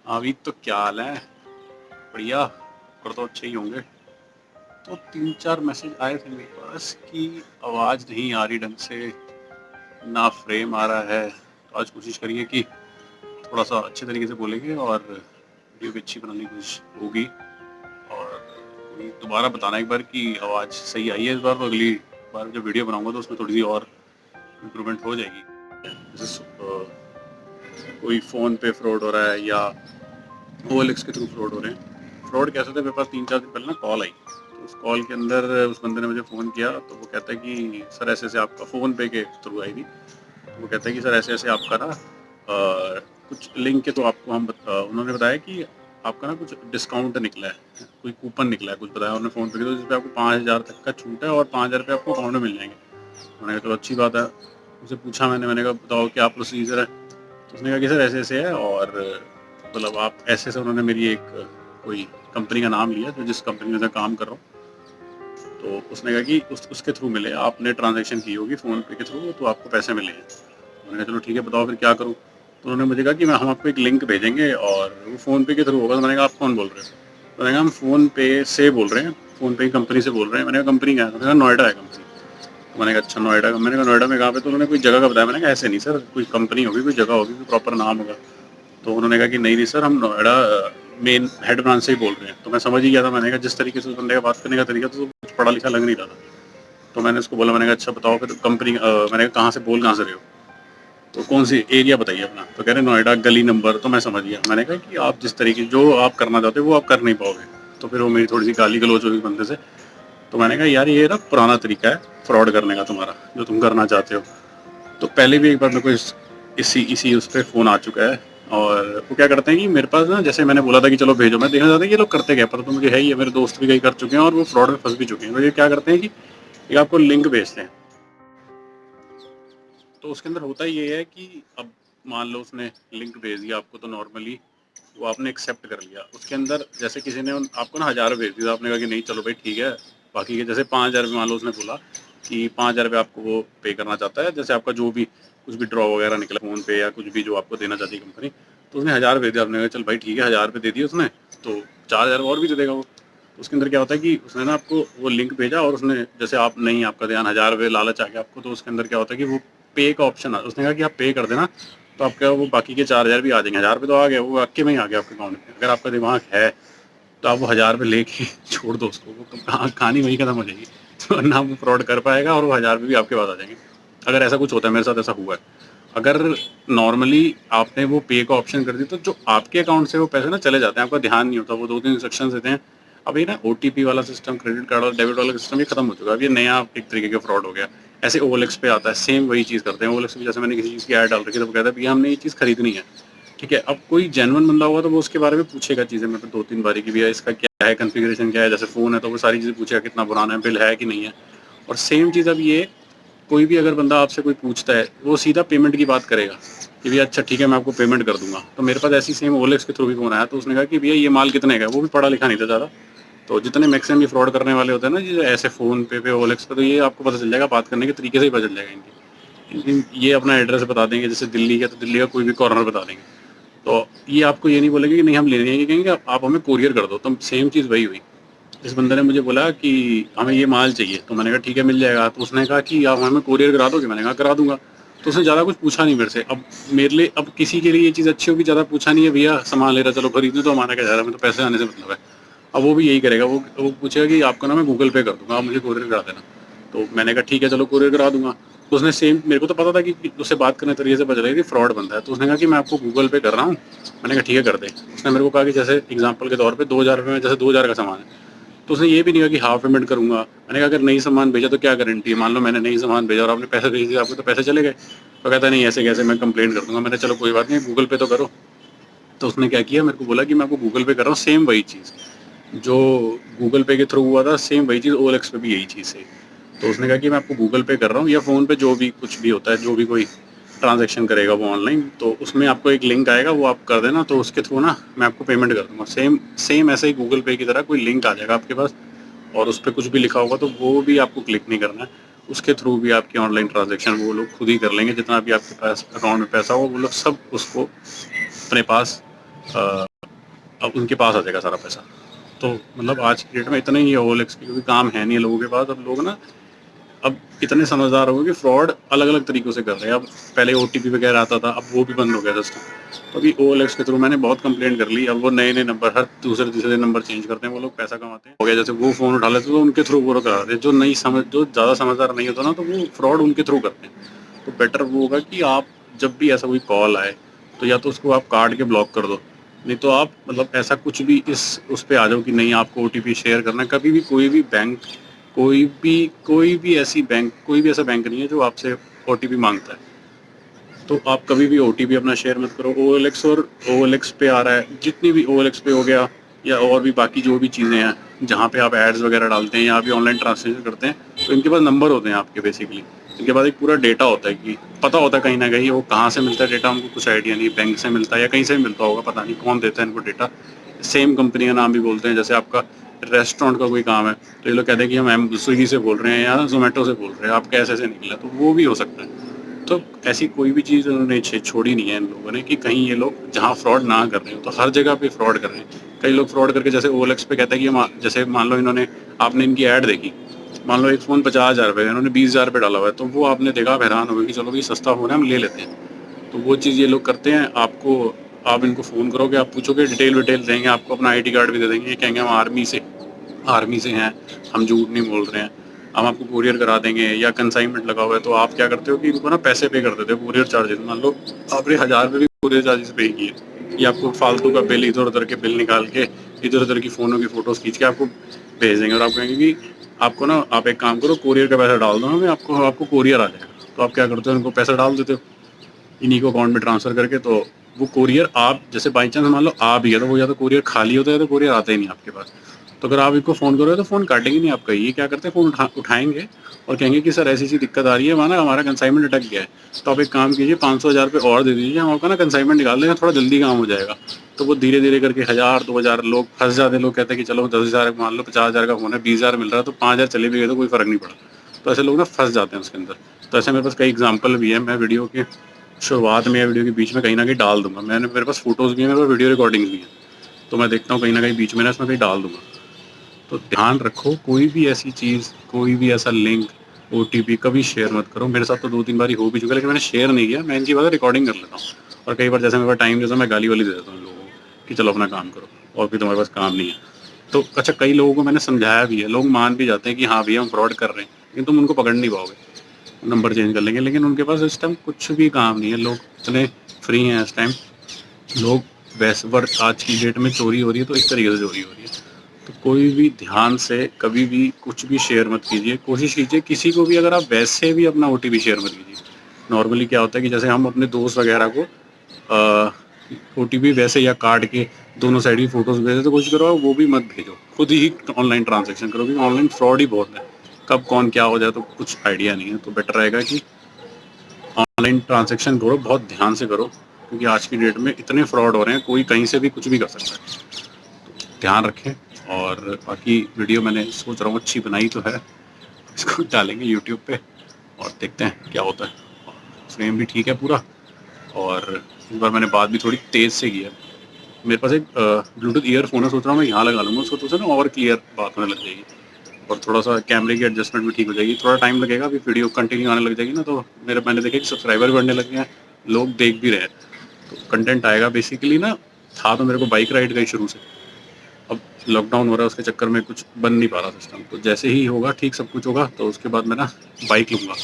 आविद तो क्या हाल है? बढ़िया। और तो अच्छे ही होंगे। तो 3-4 मैसेज आए थे मेरे पास कि आवाज़ नहीं आ रही ढंग से, ना फ्रेम आ रहा है। तो आज कोशिश करिए कि थोड़ा सा अच्छे तरीके से बोलेंगे और वीडियो भी अच्छी बनाने की कोशिश होगी। और कोई दोबारा बताना एक बार कि आवाज़ सही आई है इस बार, तो अगली बार जब वीडियो बनाऊंगा तो उसमें थोड़ी सी और इम्प्रूवमेंट हो जाएगी। जैसे कोई फ़ोन पे फ्रॉड हो रहा है या OLX के थ्रू फ्रॉड हो रहे हैं। फ्रॉड कैसे थे, मेरे पास 3-4 दिन पहले ना कॉल आई। तो उस कॉल के अंदर उस बंदे ने मुझे फ़ोन किया, तो वो कहता है कि सर ऐसे-ऐसे आपका फ़ोन पे के थ्रू आई थी। तो वो कहता है कि सर ऐसे-ऐसे आपका ना कुछ लिंक के, तो आपको उन्होंने बताया कि आपका ना कुछ डिस्काउंट निकला है, कोई कूपन निकला है, कुछ बताया उन्होंने फ़ोन पे के, तो जिसपे आपको 5000 तक का छूट है और 5000 रुपये आपको अकाउंट में मिल जाएँगे। मैंने कहा चलो अच्छी बात है। उनसे पूछा मैंने कहा बताओ क्या प्रोसीजर है? तो उसने कहा कि सर ऐसे-ऐसे है, और मतलब आप ऐसे-ऐसे, उन्होंने मेरी एक कोई कंपनी का नाम लिया, जो जिस कंपनी में मैं काम कर रहा हूँ। तो उसने कहा कि उसके थ्रू मिले, आपने ट्रांज़ैक्शन की होगी फ़ोन पे के थ्रू, तो आपको पैसे मिले हैं। मैंने कहा चलो ठीक है, बताओ फिर क्या करूँ? तो उन्होंने मुझे कहा कि हम आपको एक लिंक भेजेंगे और वो फ़ोन पे के थ्रू होगा। तो मैंने कहा आप कौन बोल रहे हो? तो मैंने कहा हम फ़ोन पे से बोल रहे हैं, फ़ोन पे की कंपनी से बोल रहे हैं। मैंने कहा कंपनी क्या है? उन्होंने कहा नोएडा है कंपनी। तो मैंने कहा अच्छा नोएडा का। मैंने कहा नोएडा में कहाँ पे? तो उन्होंने कोई जगह का बताया। मैंने कहा ऐसे नहीं सर, कोई कंपनी होगी, कोई जगह होगी, कोई प्रॉपर नाम होगा। तो उन्होंने कहा कि नहीं सर, हम नोएडा मेन हेड ब्रांच से ही बोल रहे हैं। तो मैं समझ ही गया था। मैंने कहा जिस तरीके से उस बंदे का बात करने का तरीका, तो कुछ पढ़ा लिखा लग नहीं रहा था। तो मैंने उसको बोला, मैंने कहा अच्छा बताओ फिर कंपनी, मैंने कहा कहाँ से बोल कहाँ से रहे हो? तो कौन सी एरिया बताइए अपना। तो कह रहे नोएडा गली नंबर। तो मैं समझ गया। मैंने कहा कि आप जिस तरीके जो आप करना चाहते हो वो आप कर नहीं पाओगे। तो फिर वो मेरी थोड़ी सी गाली गलौज हुई बंदे से। तो मैंने कहा यार ये ना पुराना तरीका है फ्रॉड करने का तुम्हारा, जो तुम करना चाहते हो। तो पहले भी एक बार मेरे को इसी इसी उस पर फ़ोन आ चुका है। और वो क्या करते हैं कि मेरे पास ना, जैसे मैंने बोला था कि चलो भेजो, मैं देखना चाहता हूँ कि ये लोग करते क्या है, पर तो मुझे है ही है, मेरे दोस्त भी कई कर चुके हैं और वो फ्रॉड में फंस भी चुके हैं। तो ये क्या करते हैं कि ये आपको लिंक भेजते हैं। तो उसके अंदर होता ये है कि अब मान लो उसने लिंक भेज दिया आपको, तो नॉर्मली वो आपने एक्सेप्ट कर लिया। उसके अंदर जैसे किसी ने आपको ना 1000 भेज दिया, आपने कहा कि नहीं चलो भाई ठीक है। बाकी के जैसे 5000 मान लो उसने बोला कि 5000 रुपये आपको वो पे करना चाहता है, जैसे आपका जो भी कुछ भी ड्रॉ वगैरह निकला फ़ोन पे या कुछ भी जो आपको देना चाहती है कंपनी। तो उसने 1000 भेज दिया, आपने कहा चल भाई ठीक है, 1000 रुपये दे दिए उसने, तो 4000 और भी दे देगा वो। तो उसके अंदर क्या होता है कि उसने ना आपको वो लिंक भेजा, और उसने जैसे आप नहीं, आपका ध्यान 1000 रुपये लालच आ गया आपको, तो उसके अंदर क्या होता है कि वो पे का ऑप्शन उसने कहा कि आप पे कर देना, तो आपका वो बाकी के 4000 भी आ जाएंगे। 1000 रुपये तो आ गया, वो वाक्य में ही आ गया आपके अकाउंट में। अगर आपका दिमाग है तो आप वो 1000 रुपये लेके छोड़ दो उसको, वो कहानी वहीं खत्म हो जाएगी। तो ना वो फ्रॉड कर पाएगा और वो 1000 रुपये भी आपके पास आ जाएंगे। अगर ऐसा कुछ होता है, मेरे साथ ऐसा हुआ है। अगर नॉर्मली आपने वो पे का ऑप्शन कर दी, तो जो आपके अकाउंट से वो पैसे ना चले जाते हैं, आपका ध्यान नहीं होता। वो 2-3 इंस्ट्रक्शन देते हैं। अब ये ना OTP वाला सिस्टम, क्रेडिट कार्ड और डेबिट वाला सिस्टम ये खत्म हो चुका है। अब ये नया एक तरीके का फ्रॉड हो गया। ऐसे OLX पे आता है, सेम वही चीज़ करते हैं। OLX पे जैसे मैंने किसी चीज़ की ऐड डाल रखी है, तो वो कहता है भैया हमने ये चीज़ खरीदनी है, ठीक है। अब कोई जेन्युइन बंदा होगा तो वो उसके बारे में पूछेगा चीज़ें मेरे को 2-3 बारी कि भैया इसका क्या है, कॉन्फ़िगरेशन क्या है। जैसे फ़ोन है तो वो सारी चीज़ें पूछेगा, कितना पुराना है, बिल है कि नहीं है। और सेम चीज़ अब ये, कोई भी अगर बंदा आपसे कोई पूछता है, वो सीधा पेमेंट की बात करेगा कि भैया अच्छा ठीक है मैं आपको पेमेंट कर दूँगा। तो मेरे पास ऐसी सेम OLX के थ्रू भी फ़ोन आया, तो उसने कहा कि भैया ये माल कितने का है? वो भी पढ़ा लिखा नहीं था ज़्यादा। तो जितने मैक्सिमम ये फ्रॉड करने वाले होते हैं ना, ये ऐसे फ़ोन पे OLX पे, तो ये आपको पता चल जाएगा, बात करने के तरीके से ही पता चल जाएगा इनकी। ये अपना एड्रेस बता देंगे, जैसे दिल्ली का तो दिल्ली का कोई भी कॉर्नर बता देंगे। तो ये आपको ये नहीं बोलेंगे कि नहीं हम ले रहे हैं, ये कहेंगे आप हमें कोरियर कर दो। तो सेम चीज़ वही हुई। इस बंदे ने मुझे बोला कि हमें ये माल चाहिए, तो मैंने कहा ठीक है मिल जाएगा। तो उसने कहा कि आप हमें कोरियर करा दोगे? मैंने कहा करा दूंगा। तो उसने ज़्यादा कुछ पूछा नहीं मेरे से। अब मेरे लिए, अब किसी के लिए ये चीज़ अच्छी होगी, ज़्यादा पूछा नहीं है, भैया सामान ले रहा चलो खरीदने, तो हमारा क्या जा रहा है, हमें तो पैसे आने से मतलब है। अब वो भी यही करेगा, वो पूछेगा कि आपको ना मैं गूगल पे कर दूंगा, आप मुझे कोरियर करा देना। तो मैंने कहा ठीक है चलो कोरियर करा दूंगा। तो उसने सेम, मेरे को तो पता था कि उससे बात करने तरीके से पता चलेगा कि फ्रॉड बंदा है। तो उसने कहा कि मैं आपको गूगल पे कर रहा हूँ। मैंने कहा ठीक है कर दे। उसने मेरे को कहा कि जैसे एग्जाम्पल के तौर पर 2000 रुपये में, जैसे 2000 का सामान है, तो उसने ये भी नहीं कहा कि हाफ पेमेंट करूँगा। मैंने कहा अगर नई सामान भेजा तो क्या गारंटी है, मान लो मैंने नई सामान भेजा और आपने पैसे भेज दिए, आपके तो पैसे चले गए। तो कहता नहीं ऐसे कैसे, मैं कंप्लेंट कर दूंगा। मैंने चलो कोई बात नहीं, गूगल पे तो करो। तो उसने क्या किया, मेरे को बोला कि मैं आपको गूगल पे कर रहा हूँ, सेम वही चीज़ जो गूगल पे के थ्रू हुआ था, सेम वही चीज़ OLX पे भी यही चीज़ है। तो उसने कहा कि मैं आपको गूगल पे कर रहा हूँ, या फ़ोन पे जो भी कुछ भी होता है, जो भी कोई ट्रांजैक्शन करेगा वो ऑनलाइन, तो उसमें आपको एक लिंक आएगा, वो आप कर देना, तो उसके थ्रू ना मैं आपको पेमेंट कर दूंगा। सेम सेम ऐसे ही गूगल पे की तरह कोई लिंक आ जाएगा आपके पास, और उस पर कुछ भी लिखा होगा, तो वो भी आपको क्लिक नहीं करना है। उसके थ्रू भी आपकी ऑनलाइन ट्रांजैक्शन वो लोग खुद ही कर लेंगे। जितना भी आपके पास अकाउंट में पैसा होगा, वो लोग सब उसको अपने पास अब उनके पास आ जाएगा सारा पैसा। तो मतलब आज की डेट में इतना ही है OLX की, क्योंकि काम है नहीं है लोगों के पास। अब लोग ना अब इतने समझदार हो गए कि फ्रॉड अलग अलग तरीक़ों से कर रहे हैं। अब पहले OTP वगैरह आता था, अब वो भी बंद हो गया सिस्टम। तो अभी OLX के थ्रू मैंने बहुत कंप्लेंट कर ली। अब वो नए नए नंबर हर दूसरे तीसरे नंबर चेंज करते हैं, वो लोग पैसा कमाते हैं। हो गया जैसे वो फ़ोन उठा लेते तो उनके थ्रू वो करा देते। जो ज़्यादा समझदार नहीं होता ना, तो वो फ्रॉड उनके थ्रू करते हैं। तो बेटर वो होगा कि आप जब भी ऐसा कोई कॉल आए तो या तो उसको आप काट के ब्लॉक कर दो, नहीं तो आप मतलब ऐसा कुछ भी इस उस पे आ जाओ कि नहीं आपको OTP शेयर करना है। कभी भी कोई भी बैंक, कोई भी ऐसा बैंक नहीं है जो आपसे OTP मांगता है। तो आप कभी भी OTP अपना शेयर मत करो। OLX पे आ रहा है, जितनी भी OLX पे हो गया या और भी बाकी जो भी चीज़ें हैं जहाँ पे आप एड्स वगैरह डालते हैं या भी ऑनलाइन ट्रांसलेशन करते हैं, तो इनके पास नंबर होते हैं आपके बेसिकली। इनके पास एक पूरा डेटा होता है कि पता होता है कहीं ना कहीं वो कहाँ से मिलता है डेटा, हमको कुछ आइडिया नहीं। बैंक से मिलता है या कहीं से भी मिलता होगा, पता नहीं कौन देता है इनको डेटा। सेम कंपनी का नाम भी बोलते हैं। जैसे आपका रेस्टोरेंट का कोई काम है तो ये लोग कहते हैं कि हम स्विगी से बोल रहे हैं या जोमेटो से बोल रहे हैं, आपका ऐसे निकला, तो वो भी हो सकता है। तो ऐसी कोई भी चीज़ उन्होंने छोड़ी नहीं है इन लोगों ने कि कहीं ये लोग जहाँ फ्रॉड ना कर रहे हो, तो हर जगह पे फ्रॉड कर रहे हैं। कई लोग फ्रॉड करके जैसे OLX पे कहते हैं कि जैसे मान लो इन्होंने आपने इनकी ऐड देखी, मान लो एक फ़ोन 50,000 रुपये, इन्होंने 20,000 रुपये डाला हुआ है, तो वो आपने देखा, आप हैरान हो गए कि चलो भाई सस्ता फ़ोन है, हम ले लेते हैं। तो वो चीज़ ये लोग करते हैं। आप इनको फ़ोन करोगे, आप पूछोगे, डिटेल विटेल देंगे, आपको अपना ID कार्ड भी दे देंगे। ये कहेंगे हम आर्मी से हैं, हम झूठ नहीं बोल रहे हैं, हम आपको कुरियर करा देंगे या कंसाइनमेंट लगा हुआ है। तो आप क्या करते हो कि इनको ना पैसे पे कर देते हो, कुरियर चार्जेस। मान लो आपने 1,000 रुपये भी कुरियर चार्जेस पे किए, ये आपको फालतू का बिल, इधर उधर के बिल निकाल के, इधर उधर की फ़ोनों की फ़ोटोज़ खींच के आपको भेज देंगे और आप कहेंगे कि आपको ना, आप एक काम करो, कुरियर का पैसा डाल दो हमें, आपको कुरियर आ जाएगा। तो आप क्या करते हो, उनको पैसा डाल देते हो इन्हीं को अकाउंट में ट्रांसफ़र करके। तो वो कुरियर आप जैसे बाई चांस मान लो आ भी गया, तो वो या तो कुरियर खाली होता है या तो कुरियर आता ही नहीं आपके पास। तो अगर आप इनको फ़ोन करोगे तो फ़ोन काटेंगे नहीं आपका। ये क्या करते हैं, फ़ोन उठाएंगे और कहेंगे कि सर ऐसी दिक्कत आ रही है, माना हमारा कंसाइनमेंट अटक गया है, तो आप एक काम कीजिए, 500-1,000 रुपये और दे दीजिए, हम आपका ना कंसाइनमेंट निकाल देंगे, थोड़ा जल्दी काम हो जाएगा। तो वो धीरे धीरे करके 1,000-2,000 लोग फंस जाते हैं। लोग कहते हैं कि चलो 10,000, मान लो 50,000 का फ़ोन है, 20,000 मिल रहा है, तो 5,000 चले भी गए तो कोई फ़र्क नहीं पड़ा। तो ऐसे लोग ना फंस जाते हैं उसके अंदर। तो ऐसे मेरे पास कई एग्जाम्पल भी है। मैं वीडियो के शुरुआत में या वीडियो के बीच में कहीं ना कहीं डाल दूंगा। मेरे पास फ़ोटोज़ भी हैं, मेरे पास वीडियो रिकॉर्डिंग्स भी हैं। तो मैं देखता हूँ कहीं ना कहीं बीच में ना इसमें कहीं डाल दूंगा। तो ध्यान रखो, कोई भी ऐसी चीज़, कोई भी ऐसा लिंक, OTP कभी शेयर मत करो। मेरे साथ तो 2-3 बार हो भी चुका है, लेकिन मैंने शेयर नहीं किया। मैं इनकी बात रिकॉर्डिंग कर लेता हूँ और कई बार जैसे मेरे पास टाइम नहीं होता, मैं गाली वाली दे देता हूँ लोगों को कि चलो अपना काम करो और फिर तुम्हारे पास काम नहीं है। तो अच्छा, कई लोगों को मैंने समझाया भी है, लोग मान भी जाते हैं कि हाँ भैया हम फ्रॉड कर रहे हैं, लेकिन तुम उनको पकड़ नहीं पाओगे। नंबर चेंज कर लेंगे, लेकिन उनके पास इस टाइम कुछ भी काम नहीं है। लोग इतने फ्री हैं इस टाइम। लोग वैसे वर्क, आज की डेट में चोरी हो रही है तो इस तरीके से चोरी हो रही है। तो कोई भी ध्यान से कभी भी कुछ भी शेयर मत कीजिए। कोशिश कीजिए किसी को भी, अगर आप वैसे भी अपना OTP शेयर मत कीजिए। नॉर्मली क्या होता है कि जैसे हम अपने दोस्त वगैरह को OTP वैसे या काट के दोनों साइड की फ़ोटोज़ भेजे, तो कोशिश करो वो भी मत भेजो। खुद ही ऑनलाइन ट्रांजैक्शन करो, क्योंकि ऑनलाइन फ्रॉड ही बहुत है। कब कौन क्या हो जाए तो कुछ आइडिया नहीं है। तो बेटर रहेगा कि ऑनलाइन ट्रांजैक्शन करो, बहुत ध्यान से करो, क्योंकि आज की डेट में इतने फ्रॉड हो रहे हैं, कोई कहीं से भी कुछ भी कर सकता है। ध्यान रखें। और बाकी वीडियो मैंने सोच रहा हूँ अच्छी बनाई तो है, इसको डालेंगे यूट्यूब पे और देखते हैं क्या होता है। फ्रेम भी ठीक है पूरा, और इस बार मैंने बात भी थोड़ी तेज़ से की है। मेरे पास एक ब्लूटूथ ईयरफोन है, सोच रहा हूँ मैं यहाँ लगा लूँगा उसको, तो उससे ना और क्लियर बात होने लग जाएगी और थोड़ा सा कैमरे की एडजस्टमेंट भी ठीक हो जाएगी। थोड़ा टाइम लगेगा, अभी वीडियो कंटिन्यू आने लग जाएगी ना, तो मैंने देखा कि सब्सक्राइबर भी बढ़ने लग गए हैं, लोग देख भी रहे हैं, तो कंटेंट आएगा। बेसिकली ना, था तो मेरे को बाइक राइड का ही शुरू से, अब लॉकडाउन हो रहा है, उसके चक्कर में कुछ बन नहीं पा रहा सिस्टम। तो जैसे ही होगा ठीक, सब कुछ होगा, तो उसके बाद मैं ना बाइक लूँगा,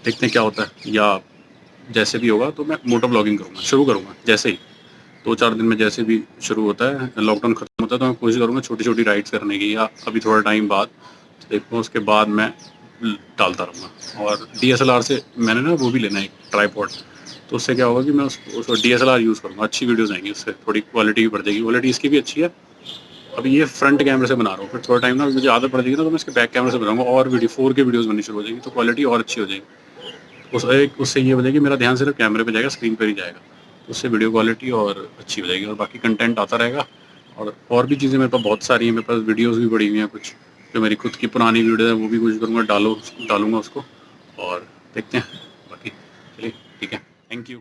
देखते हैं क्या होता है। या जैसे भी होगा तो मैं मोटो ब्लॉगिंग करूँगा, शुरू करूँगा जैसे ही 2-4 दिन में, जैसे भी शुरू होता है, लॉकडाउन खत्म होता है, तो मैं कोशिश करूँगा छोटी छोटी राइड्स करने की, या अभी थोड़ा टाइम बाद देखूँ, उसके बाद मैं डालता रहूँगा। और DSLR से मैंने ना वो भी लेना है, एक ट्राईपॉड। तो उससे क्या होगा कि मैं उसको DSLR यूज़ करूँगा, अच्छी वीडियोज़ आएंगी उससे, थोड़ी क्वालिटी भी बढ़ जाएगी। क्वालिटी इसकी भी अच्छी है। अभी ये फ्रंट कैमरे से बना रहा हूँ, फिर थोड़ा टाइम ना मुझे आदत पड़ जाएगी ना, तो मैं इसके बैक कैमरे से बनाऊँगा और वीडियो 4K वीडियोज़ बननी शुरू हो जाएगी, तो क्वालिटी और अच्छी हो जाएगी। उससे ये हो जाएगी, मेरा ध्यान सिर्फ कैमरे पे जाएगा, स्क्रीन पर ही जाएगा, तो उससे वीडियो क्वालिटी और अच्छी हो जाएगी और बाकी कंटेंट आता रहेगा। और भी चीज़ें मेरे पास बहुत सारी हैं, मेरे पास वीडियोज़ भी पड़ी हुई हैं कुछ, जो मेरी खुद की पुरानी वीडियो है, वो भी कोशिश करूँगा डालूँगा उसको और देखते हैं। बाकी चलिए ठीक है, थैंक यू।